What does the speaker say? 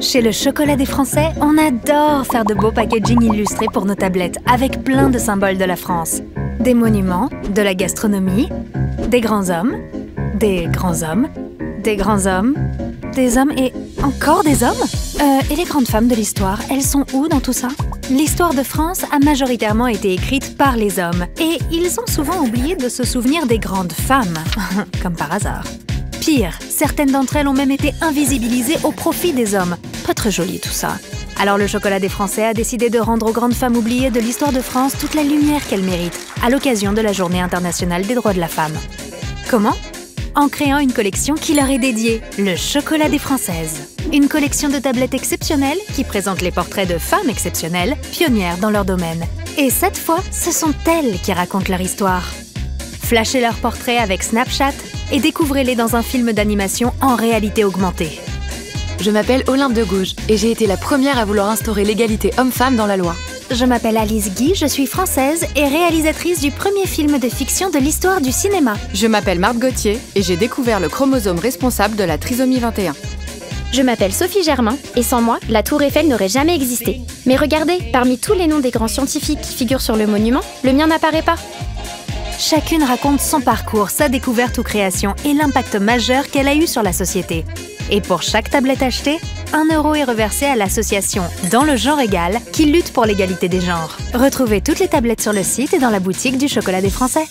Chez le Chocolat des Français, on adore faire de beaux packaging illustrés pour nos tablettes avec plein de symboles de la France. Des monuments, de la gastronomie, des grands hommes, des grands hommes, des grands hommes, des hommes et encore des hommes. Et les grandes femmes de l'histoire, elles sont où dans tout ça? L'histoire de France a majoritairement été écrite par les hommes et ils ont souvent oublié de se souvenir des grandes femmes, comme par hasard. Pire, certaines d'entre elles ont même été invisibilisées au profit des hommes. Pas très joli tout ça. Alors le Chocolat des Français a décidé de rendre aux grandes femmes oubliées de l'histoire de France toute la lumière qu'elles méritent, à l'occasion de la Journée internationale des droits de la femme. Comment? En créant une collection qui leur est dédiée, le Chocolat des Françaises. Une collection de tablettes exceptionnelles qui présente les portraits de femmes exceptionnelles, pionnières dans leur domaine. Et cette fois, ce sont elles qui racontent leur histoire. Flashez leurs portraits avec Snapchat et découvrez-les dans un film d'animation en réalité augmentée. Je m'appelle Olympe de Gouges et j'ai été la première à vouloir instaurer l'égalité homme-femme dans la loi. Je m'appelle Alice Guy, je suis française et réalisatrice du premier film de fiction de l'histoire du cinéma. Je m'appelle Marthe Gauthier et j'ai découvert le chromosome responsable de la trisomie 21. Je m'appelle Sophie Germain et sans moi, la Tour Eiffel n'aurait jamais existé. Mais regardez, parmi tous les noms des grands scientifiques qui figurent sur le monument, le mien n'apparaît pas. Chacune raconte son parcours, sa découverte ou création et l'impact majeur qu'elle a eu sur la société. Et pour chaque tablette achetée, 1 € est reversé à l'association Dans le genre égal qui lutte pour l'égalité des genres. Retrouvez toutes les tablettes sur le site et dans la boutique du Chocolat des Français.